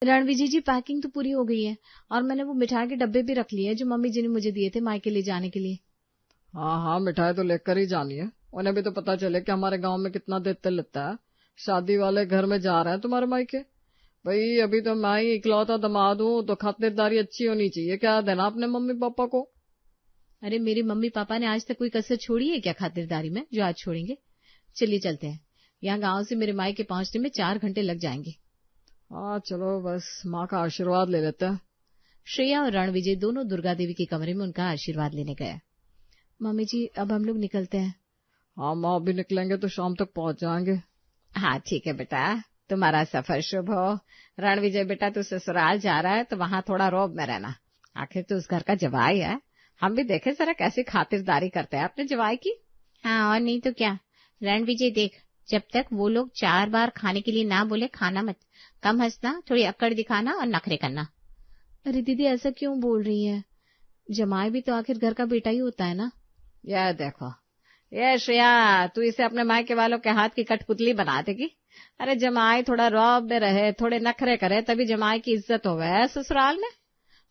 रणविजय जी, packing तो पूरी हो गई है और मैंने वो मिठाई के डब्बे भी रख लिए हैं जो मम्मी जी ने मुझे दिए थे मायके ले जाने के लिए। हाँ हाँ, मिठाई तो लेकर ही जानी है। उन्हें भी तो पता चले कि हमारे गांव में कितना देते लेता है। शादी वाले घर में जा रहे हैं तुम्हारे मायके। भाई अभी तो मैं ही इकलौता दामाद हूँ, तो खातिरदारी अच्छी होनी चाहिए। क्या देना अपने मम्मी पापा को? अरे मेरे मम्मी पापा ने आज तक कोई कसर छोड़ी है क्या खातिरदारी में जो आज छोड़ेंगे? चलिए चलते हैं, यहाँ गांव से मेरे मायके पहुंचने में 4 घंटे लग जाएंगे। हाँ चलो, बस माँ का आशीर्वाद ले लेते हैं। श्रेया और रणविजय दोनों दुर्गा देवी के कमरे में उनका आशीर्वाद लेने गए। मम्मी जी, अब हम लोग निकलते हैं। हाँ माँ, अभी निकलेंगे तो शाम तक पहुंच जाएंगे। हाँ ठीक है बेटा, तुम्हारा सफर शुभ हो। रणविजय बेटा, तू ससुराल जा रहा है तो वहाँ थोड़ा रौब में रहना, आखिर तो उस घर का जवाई है। हम भी देखे जरा कैसी खातिरदारी करते हैं अपने जवाई की। हाँ और नहीं तो क्या। रणविजय देख, जब तक वो लोग 4 बार खाने के लिए ना बोले खाना मत। कम हंसना, थोड़ी अक्कड़ दिखाना और नखरे करना। अरे दीदी, ऐसा क्यों बोल रही है? जमाई भी तो आखिर घर का बेटा ही होता है ना। यह देखो, ये श्रेया, तू इसे अपने मायके वालों के हाथ की कठपुतली बना देगी। अरे जमाई थोड़ा रौब में रहे, थोड़े नखरे करे, तभी जमाई की इज्जत होवे ससुराल में।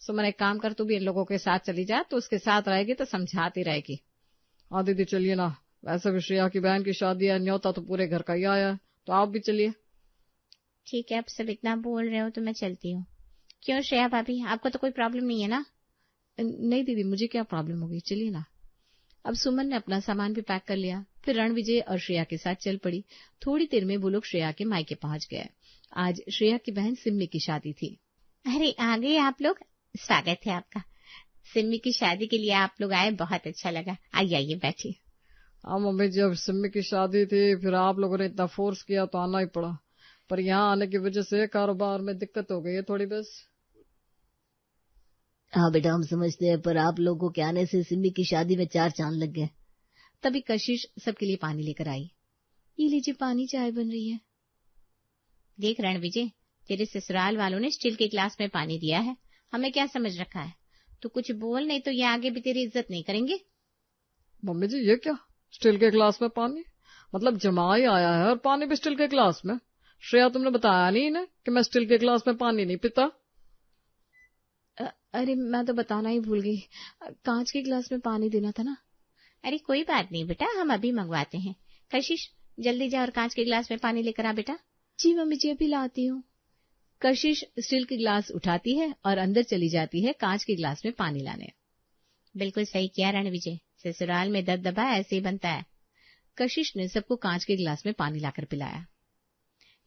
सुमन, एक काम कर, तू भी इन लोगों के साथ चली जा, तो उसके साथ रहेगी तो समझाती रहेगी। हाँ दीदी चलिए ना, वैसे भी श्रेया की बहन की शादी है, न्योता तो पूरे घर का ही आया है, तो आप भी चलिए। ठीक है, अब सब इतना बोल रहे हो तो मैं चलती हूँ। क्यों श्रेया भाभी, आपको तो कोई प्रॉब्लम नहीं है ना? नहीं दीदी, मुझे क्या प्रॉब्लम होगी, चलिए ना। अब सुमन ने अपना सामान भी पैक कर लिया, फिर रणविजय और श्रेया के साथ चल पड़ी। थोड़ी देर में वो लोग श्रेया के मायके पहुंच गए। आज श्रेया की बहन सिम्मी की शादी थी। अरे आ गए आप लोग, स्वागत है आपका। सिम्मी की शादी के लिए आप लोग आए, बहुत अच्छा लगा। आइए आइए बैठिए। हाँ मम्मी जी, अब सिम्मी की शादी थी, फिर आप लोगों ने इतना फोर्स किया तो आना ही पड़ा। पर यहाँ आने की वजह से कारोबार में दिक्कत हो गई है थोड़ी, बस। हाँ बेटा, हम समझते हैं, पर आप लोगों के आने से सिम्मी की शादी में 4 चांद लग गए। तभी कशिश सबके लिए पानी लेकर आई। ये लीजिए पानी, चाय बन रही है। देख रणविजय, तेरे ससुराल वालों ने स्टील के ग्लास में पानी दिया है, हमें क्या समझ रखा है? तू कुछ बोल, नहीं तो ये आगे भी तेरी इज्जत नहीं करेंगे। मम्मी जी ये क्या, स्टील के गिलास में पानी? मतलब जमाई आया है और पानी भी स्टील के गिलास में? श्रेया, तुमने बताया नहीं इन्हें कि मैं स्टील के गिलास में पानी नहीं पीता? अरे मैं तो बताना ही भूल गई, कांच के गिलास में पानी देना था ना। अरे कोई बात नहीं बेटा, हम अभी मंगवाते हैं। कशिश, जल्दी जा और कांच के गिलास में पानी लेकर आ बेटा। जी मम्मी जी, अभी लाती हूँ। कशिश स्टील के गिलास उठाती है और अंदर चली जाती है कांच के गिलास में पानी लाने। बिल्कुल सही किया रणविजय, ससुराल में दबदबा ऐसे ही बनता है। कशिश ने सबको कांच के गिलास में पानी लाकर पिलाया।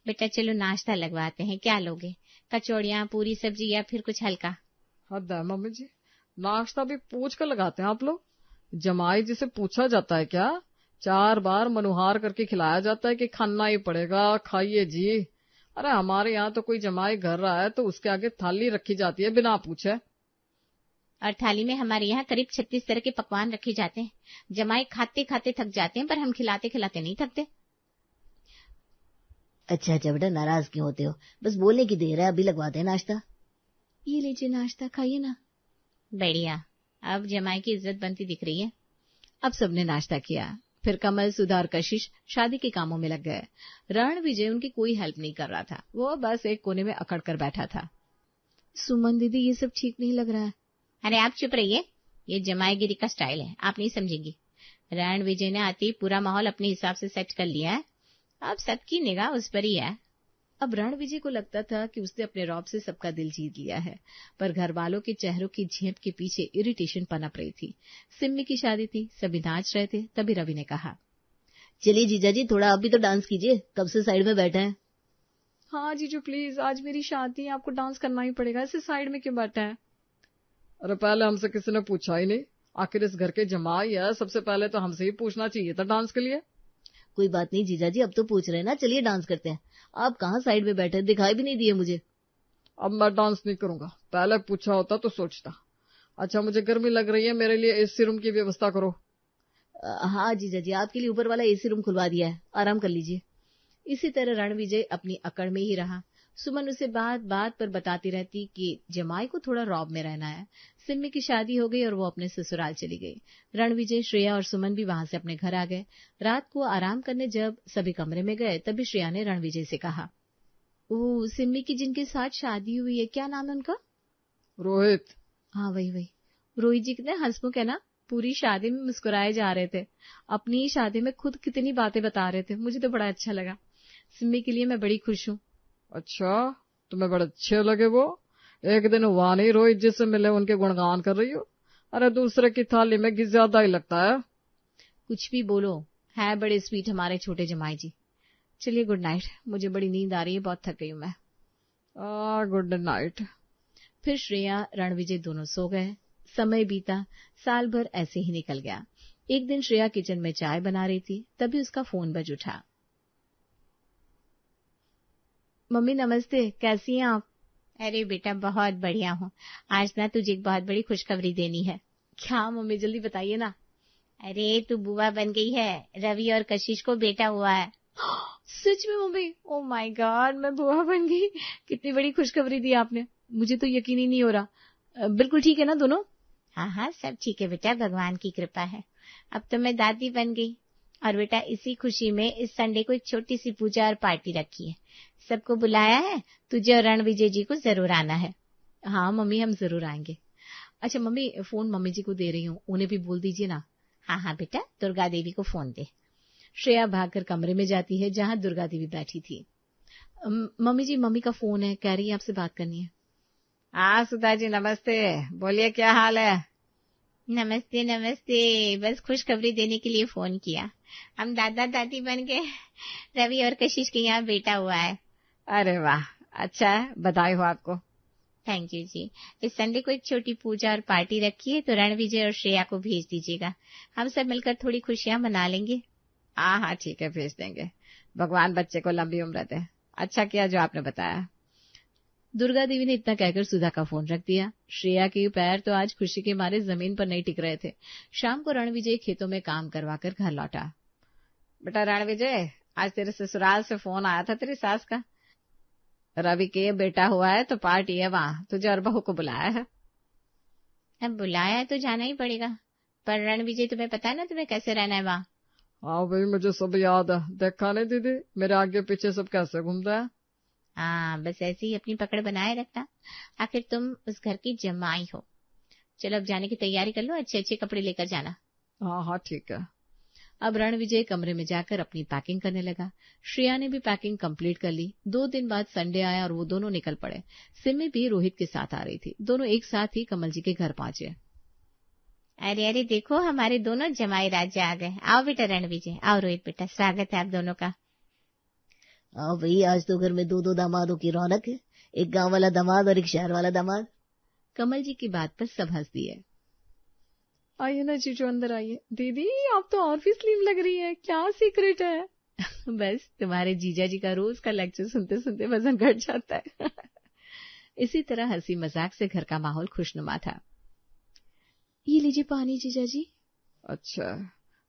बेटा चलो नाश्ता लगवाते हैं, क्या लोगे? कचौड़ियाँ, पूरी, सब्जी या फिर कुछ हल्का? हद है मम्मी जी, नाश्ता भी पूछ कर लगाते हैं आप लोग। जमाई जी से पूछा जाता है क्या? 4 बार मनुहार करके खिलाया जाता है कि खाना ही पड़ेगा, खाइए जी। अरे हमारे यहाँ तो कोई जमाई घर रहा है तो उसके आगे थाली रखी जाती है बिना पूछे। और थाली में हमारे यहाँ करीब 36 तरह के पकवान रखे जाते हैं। जमाई खाते खाते थक जाते हैं, पर हम खिलाते खिलाते नहीं थकते। अच्छा अच्छा बेटा, नाराज क्यों होते हो? बस बोलने की देर है, अभी लगवाते हैं नाश्ता। ये लीजिए नाश्ता, खाइए ना। बढ़िया, अब जमाई की इज्जत बनती दिख रही है। अब सबने नाश्ता किया, फिर कमल, सुधा और कशिश शादी के कामों में लग गए। रणविजय उनकी कोई हेल्प नहीं कर रहा था, वो बस एक कोने में अकड़ कर बैठा था। सुमन दीदी, ये सब ठीक नहीं लग रहा है। अरे आप चुप रहिए, ये जमाईगिरी का स्टाइल है, आप नहीं समझेंगी। रणविजय ने आते ही पूरा माहौल अपने हिसाब से सेट कर लिया है, अब सबकी निगाह उस पर ही है। अब रणविजय को लगता था कि उसने अपने रौब से सबका दिल जीत लिया है, पर घर वालों के चेहरों की झेप के पीछे इरिटेशन पनप रही थी। सिम्मी की शादी थी, सभी नाच रहे थे, तभी रवि ने कहा, चलिए जीजा जी, थोड़ा आप भी तो डांस कीजिए, कब से साइड में बैठे हैं। हाँ जीजू प्लीज, आज मेरी शादी है, आपको डांस करना ही पड़ेगा, ऐसे साइड में क्यों बैठे हैं? अरे पहले हमसे किसी ने पूछा ही नहीं, आखिर इस घर के जमाई है, सबसे पहले तो हमसे ही पूछना चाहिए था डांस के लिए। कोई बात नहीं जीजा जी, अब तो पूछ रहे हैं ना, चलिए डांस करते हैं। आप कहाँ साइड में बैठे, दिखाई भी नहीं दिए मुझे। अब मैं डांस नहीं करूंगा, पहले पूछा होता तो सोचता। अच्छा मुझे गर्मी लग रही है, मेरे लिए एसी रूम की व्यवस्था करो। हाँ जीजा जी, आपके लिए ऊपर वाला एसी रूम खुलवा दिया है, आराम कर लीजिए। इसी तरह रणविजय अपनी अकड़ में ही रहा। सुमन उसे बात बात पर बताती रहती कि जमाई को थोड़ा रौब में रहना है। सिम्मी की शादी हो गई और वो अपने ससुराल चली गई। रणविजय, श्रेया और सुमन भी वहां से अपने घर आ गए। रात को आराम करने जब सभी कमरे में गए, तभी श्रेया ने रणविजय से कहा, ओ, सिम्मी की जिनके साथ शादी हुई है, क्या नाम है उनका? रोहित। हाँ वही। रोहित जी कितने हंसमुख है ना, पूरी शादी में मुस्कुराए जा रहे थे, अपनी शादी में खुद कितनी बातें बता रहे थे, मुझे तो बड़ा अच्छा लगा। सिम्मी के लिए मैं बड़ी खुश हूँ। अच्छा, तुम्हें बड़े अच्छे लगे वो? एक दिन हुआ नहीं रोहित जी से मिले उनके गुणगान कर रही हो। अरे दूसरे की थाली में घी ज्यादा ही लगता है। कुछ भी बोलो, है बड़े स्वीट हमारे छोटे जमाई जी। चलिए गुड नाइट, मुझे बड़ी नींद आ रही है, बहुत थक गई हूँ मैं। Good night. फिर श्रेया रणविजय दोनों सो गए। समय बीता, साल भर ऐसे ही निकल गया। एक दिन श्रेया किचन में चाय बना रही थी, तभी उसका फोन बज उठा। मम्मी नमस्ते, कैसी हैं आप? अरे बेटा बहुत बढ़िया हूँ। आज ना तुझे एक बहुत बड़ी खुशखबरी देनी है। क्या मम्मी, जल्दी बताइए ना। अरे तू बुआ बन गई है, रवि और कशिश को बेटा हुआ है। सच में मम्मी? ओ माय गॉड, मैं बुआ बन गई। कितनी बड़ी खुशखबरी दी आपने, मुझे तो यकीन ही नहीं हो रहा। बिल्कुल ठीक है ना दोनों? हाँ हाँ सब ठीक है बेटा, भगवान की कृपा है। अब तो मैं दादी बन गई। और बेटा इसी खुशी में इस संडे को एक छोटी सी पूजा और पार्टी रखी है, सबको बुलाया है। तुझे और रणविजय जी को जरूर आना है। हाँ मम्मी, हम जरूर आएंगे। अच्छा मम्मी, फोन मम्मी जी को दे रही हूँ, उन्हें भी बोल दीजिए ना। हाँ हाँ बेटा, दुर्गा देवी को फोन दे। श्रेया भागकर कमरे में जाती है जहाँ दुर्गा देवी बैठी थी। मम्मी जी, मम्मी का फोन है, कह रही है आपसे बात करनी है। हाँ सुधा जी नमस्ते, बोलिए क्या हाल है। नमस्ते नमस्ते, बस खुशखबरी देने के लिए फोन किया। हम दादा दादी बन गए, रवि और कशिश के यहाँ बेटा हुआ है। अरे वाह, अच्छा है, बधाई हो आपको। थैंक यू जी। इस संडे को एक छोटी पूजा और पार्टी रखी है, तो रणविजय और श्रेया को भेज दीजिएगा, हम सब मिलकर थोड़ी खुशियां मना लेंगे। हाँ हाँ ठीक है, भेज देंगे। भगवान बच्चे को लंबी उम्र दे। अच्छा किया जो आपने बताया। दुर्गा देवी ने इतना कहकर सुधा का फोन रख दिया। श्रेया के पैर तो आज खुशी के मारे जमीन पर नहीं टिक रहे थे। शाम को रणविजय खेतों में काम करवाकर घर लौटा। बेटा रणविजय, आज तेरे ससुराल से फोन आया था तेरी सास का। रवि के बेटा हुआ है तो पार्टी है वहाँ, तुझे और बहू को बुलाया है। अब बुलाया है तो जाना ही पड़ेगा, पर रणविजय तुम्हें पता है ना तुम्हें कैसे रहना है वहाँ। हाँ भाई, मुझे सब याद है, देखा नहीं दीदी मेरे आगे पीछे सब कैसे घूमता है। हाँ बस ऐसे ही अपनी पकड़ बनाए रखना, आखिर तुम उस घर की जमाई हो। चलो अब जाने की तैयारी कर लो, अच्छे अच्छे कपड़े लेकर जाना। हाँ हाँ ठीक है। अब रणविजय कमरे में जाकर अपनी पैकिंग करने लगा। श्रेया ने भी पैकिंग कंप्लीट कर ली। 2 दिन बाद संडे आया और वो दोनों निकल पड़े। सिमी भी रोहित के साथ आ रही थी। दोनों एक साथ ही कमल जी के घर पहुंचे। अरे अरे देखो, हमारे दोनों जमाई राजा आ गए। आओ बेटा रणविजय, आओ रोहित बेटा, स्वागत है आप दोनों का। हाँ भाई, आज तो घर में 2 दामादों की रौनक है, एक गांव वाला दामाद और एक शहर वाला दामाद। कमल जी की बात पर सब हंस दिए। आइए ना जीजू, अंदर आइए। दीदी आप तो और भी स्लिम लग रही है, क्या सीक्रेट है। बस तुम्हारे जीजा जी का रोज का लेक्चर सुनते सुनते वजन घट जाता है। इसी तरह हंसी मजाक से घर का माहौल खुशनुमा था। ये लीजिए पानी जीजा जी। अच्छा,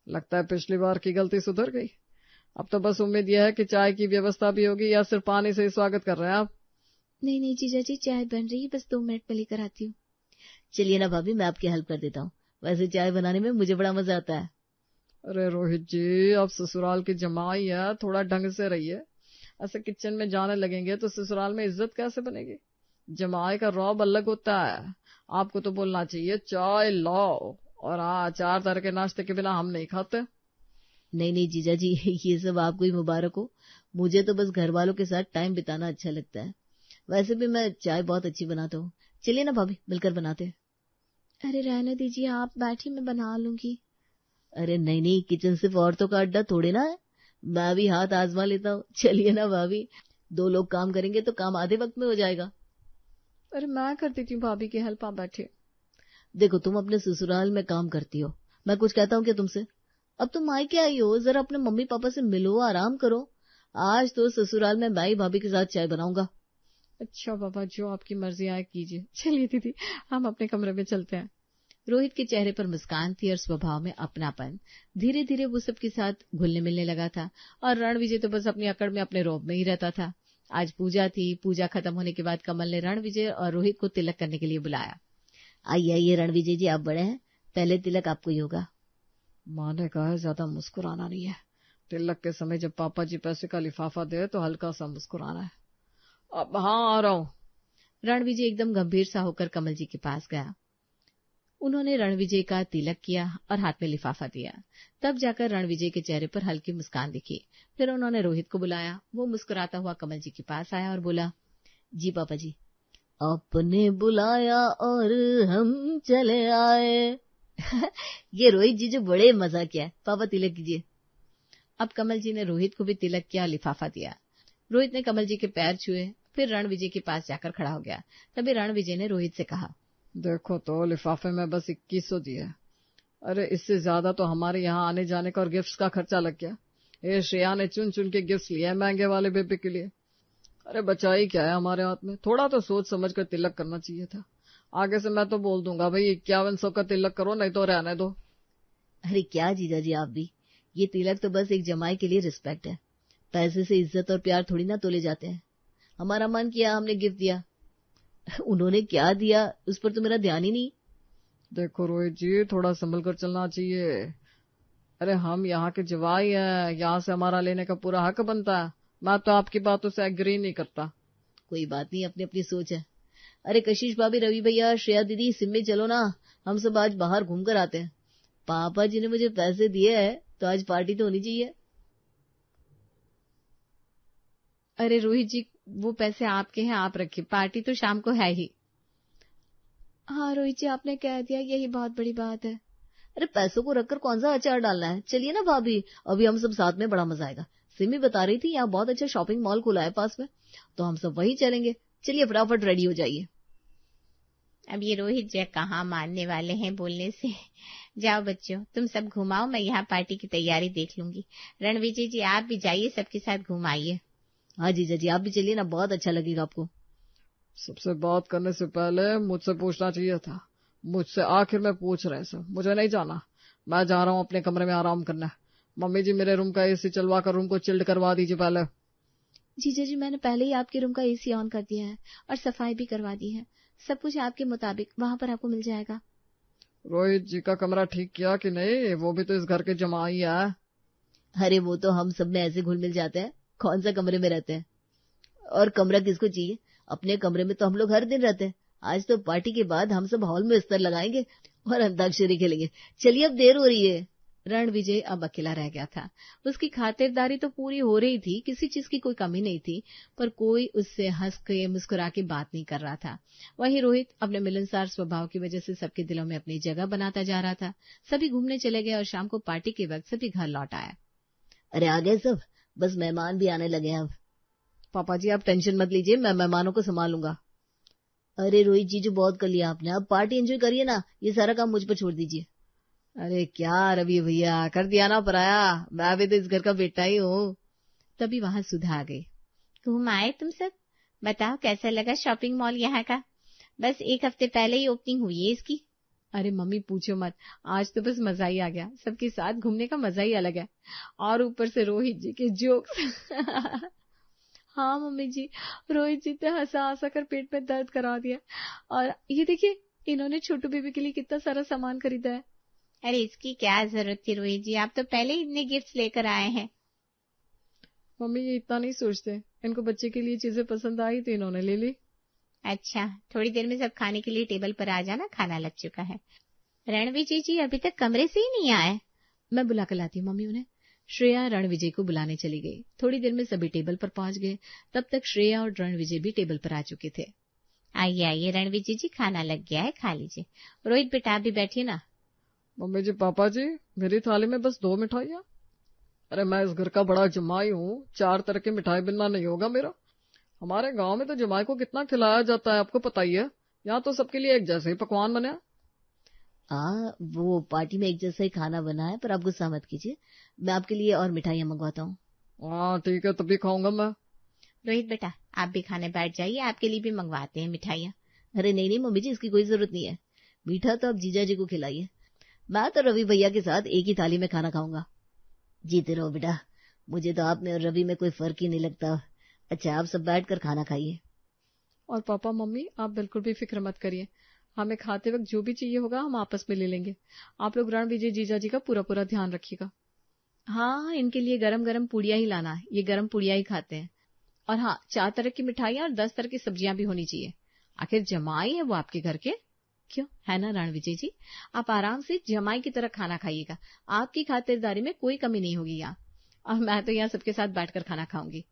लगता है पिछली बार की गलती सुधर गई। अब तो बस उम्मीद यह है कि चाय की व्यवस्था भी होगी, या सिर्फ पानी से ही स्वागत कर रहे हैं आप। नहीं नहीं जीजा जी, चाय बन रही है, बस 2 मिनट में लेकर आती हूँ। चलिए ना भाभी, मैं आपकी हेल्प कर देता हूँ, वैसे चाय बनाने में मुझे बड़ा मजा आता है। अरे रोहित जी, आप ससुराल की जमाई है, थोड़ा ढंग से रहिए। ऐसे किचन में जाने लगेंगे तो ससुराल में इज्जत कैसे बनेगी। जमाई का रौब अलग होता है। आपको तो बोलना चाहिए चाय लाओ, और हाँ, 4 तरह के नाश्ते के बिना हम नहीं खाते। नहीं नहीं जीजा जी, ये सब आपको ही मुबारक हो। मुझे तो बस घर वालों के साथ टाइम बिताना अच्छा लगता है। वैसे भी मैं चाय बहुत अच्छी बनाता हूँ। चलिए ना भाभी, मिलकर बनाते हैं। अरे रहने दीजिए, आप बैठिए, मैं बना लूंगी। अरे नहीं नहीं, किचन सिर्फ औरतों का अड्डा थोड़े ना है, मैं भी हाथ आजमा लेता हूँ। चलिए ना भाभी, 2 लोग काम करेंगे तो काम आधे वक्त में हो जाएगा। अरे मैं कर देती हूँ भाभी की हेल्प, आप बैठिए। देखो, तुम अपने ससुराल में काम करती हो, मैं कुछ कहता हूँ क्या तुमसे? अब तुम मायके आई हो, जरा अपने मम्मी पापा से मिलो, आराम करो। आज तो ससुराल में मैं ही भाभी के साथ चाय बनाऊंगा। अच्छा बाबा, जो आपकी मर्जी आए कीजिए। चलिए दीदी, हम अपने कमरे में चलते हैं। रोहित के चेहरे पर मुस्कान थी और स्वभाव में अपनापन। धीरे धीरे वो सबके साथ घुलने मिलने लगा था, और रणविजय तो बस अपनी अकड़ में अपने रौब में ही रहता था। आज पूजा थी। पूजा खत्म होने के बाद कमल ने रणविजय और रोहित को तिलक करने के लिए बुलाया। आइए आइए रणविजय जी, आप बड़े हैं, पहले तिलक आपको ही होगा। माँ ने कहा है ज्यादा मुस्कुराना नहीं है। तिलक के समय जब पापा जी पैसे का लिफाफा दे तो हल्का सा मुस्कुराना है। अब हाँ, आ रहा हूँ। रणविजय एकदम गंभीर सा होकर कमल जी के पास गया। उन्होंने रणविजय का तिलक किया और हाथ में लिफाफा दिया। तब जाकर रणविजय के चेहरे पर हल्की मुस्कान दिखी। फिर उन्होंने रोहित को बुलाया। वो मुस्कुराता हुआ कमल जी के पास आया और बोला, जी पापा जी, आपने बुलाया और हम चले आए। ये रोहित जी जो बड़े मजा किया है। पापा तिलक कीजिए। अब कमल जी ने रोहित को भी तिलक किया, लिफाफा दिया। रोहित ने कमल जी के पैर छुए, फिर रणविजय के पास जाकर खड़ा हो गया। तभी रणविजय ने रोहित से कहा, देखो तो लिफाफे में बस 2100 दिए। अरे इससे ज्यादा तो हमारे यहाँ आने जाने का और गिफ्ट्स का खर्चा लग गया। ये श्रेया ने चुन चुन के गिफ्ट्स लिए महंगे वाले बेबी के लिए। अरे बचा ही क्या है हमारे हाथ में, थोड़ा तो सोच समझ कर तिलक करना चाहिए था। आगे से मैं तो बोल दूंगा, भाई 5100 का तिलक करो, नहीं तो रहने दो। अरे क्या जीजा जी आप भी, ये तिलक तो बस एक जमाई के लिए रिस्पेक्ट है। पैसे से इज्जत और प्यार थोड़ी ना तोले जाते हैं। हमारा मन किया, हमने गिफ्ट दिया। उन्होंने क्या दिया उस पर तो मेरा ध्यान ही नहीं। देखो रोहित जी, थोड़ा संभल कर चलना चाहिए। अरे हम यहाँ के जवाई हैं, यहाँ से हमारा लेने का पूरा हक बनता है। मैं तो आपकी बातों से एग्री नहीं करता। कोई बात नहीं, अपनी अपनी सोच है। अरे कशिश भाभी, रवि भैया, श्रेया दीदी, सिम्मी, चलो ना, हम सब आज बाहर घूम कर आते हैं। पापा जी ने मुझे पैसे दिए हैं तो आज पार्टी तो होनी चाहिए। अरे रोहित जी, वो पैसे आपके हैं, आप रखिए, पार्टी तो शाम को है ही। हाँ रोहित जी, आपने कह दिया, यही बहुत बड़ी बात है। अरे पैसों को रखकर कौन सा अचार डालना है। चलिए ना भाभी, अभी हम सब साथ में, बड़ा मजा आएगा। सिमी बता रही थी यहाँ बहुत अच्छा शॉपिंग मॉल खुला है पास में, तो हम सब वहीं चलेंगे। चलिए फटाफट रेडी हो जाइए। अब ये रोहित जी कहाँ मानने वाले हैं बोलने से। जाओ बच्चों, तुम सब घुमाओ, मैं यहाँ पार्टी की तैयारी देख लूंगी। रणविजय जी आप भी जाइए, सबके साथ घुमाइए। हाँ जीजा जी, आप भी चलिए ना, बहुत अच्छा लगेगा आपको। सबसे बात करने से पहले मुझसे पूछना चाहिए था। मुझसे आखिर में पूछ रहे सब, मुझे नहीं जाना। मैं जा रहा हूँ अपने कमरे में आराम करने। मम्मी जी मेरे रूम का एसी चलवा कर रूम को चिल्ड करवा दीजिए पहले। जीजा जी, मैंने पहले ही आपके रूम का एसी ऑन कर दिया है और सफाई भी करवा दी है। सब कुछ आपके मुताबिक वहां पर आपको मिल जाएगा। रोहित जी का कमरा ठीक किया कि नहीं? वो भी तो इस घर के जमाई है। अरे वो तो हम सब में ऐसे घुल मिल जाते हैं, कौन सा कमरे में रहते हैं। और कमरा किसको चाहिए, अपने कमरे में तो हम लोग हर दिन रहते हैं। आज तो पार्टी के बाद हम सब हॉल में बिस्तर लगाएंगे और अंताक्षरी खेलेंगे। चलिए अब देर हो रही है। रणविजय अब अकेला रह गया था। उसकी खातिरदारी तो पूरी हो रही थी, किसी चीज की कोई कमी नहीं थी, पर कोई उससे हंस के मुस्कुरा के बात नहीं कर रहा था। वहीं रोहित अपने मिलनसार स्वभाव की वजह से सबके दिलों में अपनी जगह बनाता जा रहा था। सभी घूमने चले गए और शाम को पार्टी के वक्त सभी घर लौट आए। अरे आ गए सब, बस मेहमान भी आने लगे हैं अब। पापा जी आप टेंशन मत लीजिए, मैं मेहमानों को संभालूंगा। अरे रोहित जी, जो बहुत कर लिया आपने, अब पार्टी एंजॉय करिए ना, ये सारा काम मुझ पर छोड़ दीजिए। अरे क्या रवि भैया, कर दिया ना पराया, मैं भी तो इस घर का बेटा ही हूँ। तभी वहां सुधा आ गई। घूम आए तुम सब? बताओ कैसा लगा शॉपिंग मॉल यहाँ का? बस 1 हफ्ते पहले ही ओपनिंग हुई है इसकी। अरे मम्मी पूछो मत, आज तो बस मजा ही आ गया। सबके साथ घूमने का मजा ही अलग है, और ऊपर से रोहित जी के जोक्स। हाँ मम्मी जी, रोहित जी ने हंसा हंसा कर पेट में दर्द करा दिया। और ये देखिए, इन्होंने छोटू बेबी के लिए कितना सारा सामान खरीदा है। अरे इसकी क्या जरूरत थी रोहित जी, आप तो पहले ही इतने गिफ्ट्स लेकर आए हैं। मम्मी ये इतना नहीं सोचते, इनको बच्चे के लिए चीजें पसंद आई तो इन्होंने ले ली। अच्छा, थोड़ी देर में सब खाने के लिए टेबल पर आ जाना, खाना लग चुका है। रणविजय जी अभी तक कमरे से ही नहीं आए। मैं बुला कर लाती हूँ मम्मी उन्हें। श्रेया रणविजय को बुलाने चली गई। थोड़ी देर में सभी टेबल पर पहुंच गए। तब तक श्रेया और रणविजय भी टेबल पर आ चुके थे। आइए आइए रणविजय जी, खाना लग गया है, खा लीजिए। रोहित बेटा आप भी बैठिए ना। मम्मी जी पापा जी, मेरी थाली में बस 2 मिठाइयाँ। अरे मैं इस घर का बड़ा जमाई हूँ, 4 तरह की मिठाई बिनना नहीं होगा मेरा। हमारे गांव में तो जमाई को कितना खिलाया जाता है आपको पता ही है। यहाँ तो सबके लिए एक जैसे ही पकवान बने। वो पार्टी में एक जैसा ही खाना बना है, पर आप गुस्सा मत कीजिए, मैं आपके लिए और मिठाइयाँ मंगवाता हूँ। हाँ ठीक है, तभी खाऊंगा मैं। रोहित बेटा आप भी खाने बैठ जाइए, आपके लिए भी मंगवाते हैं मिठाइयाँ। अरे नहीं नहीं मम्मी जी, इसकी कोई जरूरत नहीं है। मीठा तो आप जीजा जी को खिलाइए, मैं तो रवि भैया के साथ एक ही थाली में खाना खाऊंगा। जीते रहो बेटा, मुझे तो आप में और रवि में कोई फर्क ही नहीं लगता। अच्छा आप सब बैठ कर खाना खाइए। और पापा मम्मी आप बिल्कुल भी फिक्र मत करिए, हमें खाते वक्त जो भी चाहिए होगा हम आपस में ले लेंगे। आप लोग रणविजय जीजा जी का पूरा पूरा ध्यान रखिएगा। हाँ, इनके लिए गरम गरम पुड़िया ही लाना, ये गरम पुड़िया ही खाते हैं। और हाँ, 4 तरह की मिठाइयां और 10 तरह की सब्जियां भी होनी चाहिए। आखिर जमाई है वो आपके घर के। क्यों, है ना रणविजय जी? आप आराम से जमाई की तरह खाना खाइएगा। आपकी खातिरदारी में कोई कमी नहीं होगी यहाँ। और मैं तो यहाँ सबके साथ बैठकर खाना खाऊंगी।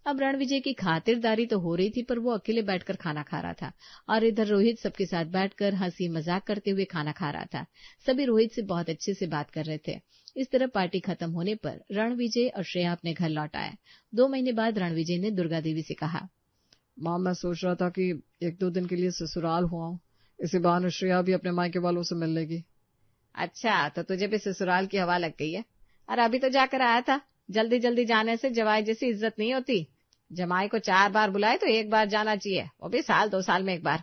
अब रणविजय की खातिरदारी तो हो रही थी, पर वो अकेले बैठकर खाना खा रहा था और इधर रोहित सबके साथ बैठकर हंसी मजाक करते हुए खाना खा रहा था। सभी रोहित से बहुत अच्छे से बात कर रहे थे। इस तरह पार्टी खत्म होने पर रणविजय और श्रेया अपने घर लौट आए। 2 महीने बाद रणविजय ने दुर्गा देवी से कहा, माँ, मैं सोच रहा था कि 1-2 दिन के लिए ससुराल हुआ हूँ, इसी बहाने श्रेया भी अपने मायके वालों से मिल लेगी। अच्छा, तो तुझे भी ससुराल की हवा लग गई है। अरे अभी तो जाकर आया था। जल्दी जल्दी जाने से जवाई जैसी इज्जत नहीं होती। जमाई को 4 बार बुलाए तो 1 बार जाना चाहिए, वो भी साल 2 साल में 1 बार।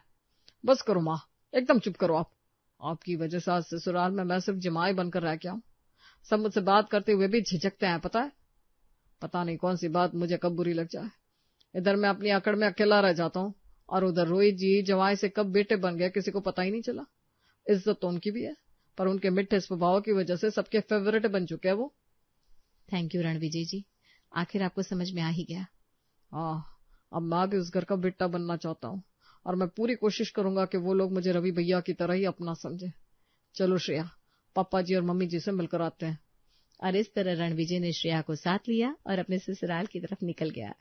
बस करो माँ, एकदम चुप करो आप। आपकी वजह से आज ससुराल में मैं सिर्फ जमाई बनकर रह गया हूँ। सब मुझसे बात करते हुए भी झिझकते हैं, पता है? पता नहीं कौन सी बात मुझे कब बुरी लग जाए। इधर मैं अपनी अकड़ में अकेला रह जाता हूँ और उधर रोहित जी जवाई से कब बेटे बन गए किसी को पता ही नहीं चला। इज्जत तो उनकी भी है, पर उनके मिठे स्वभाव की वजह से सबके फेवरेट बन चुके हैं वो। थैंक यू रणविजय जी, आखिर आपको समझ में आ ही गया। हाँ, अब मैं भी उस घर का बेटा बनना चाहता हूँ और मैं पूरी कोशिश करूंगा कि वो लोग मुझे रवि भैया की तरह ही अपना समझे। चलो श्रेया, पापा जी और मम्मी जी से मिलकर आते हैं। और इस तरह रणविजय ने श्रेया को साथ लिया और अपने ससुराल की तरफ निकल गया।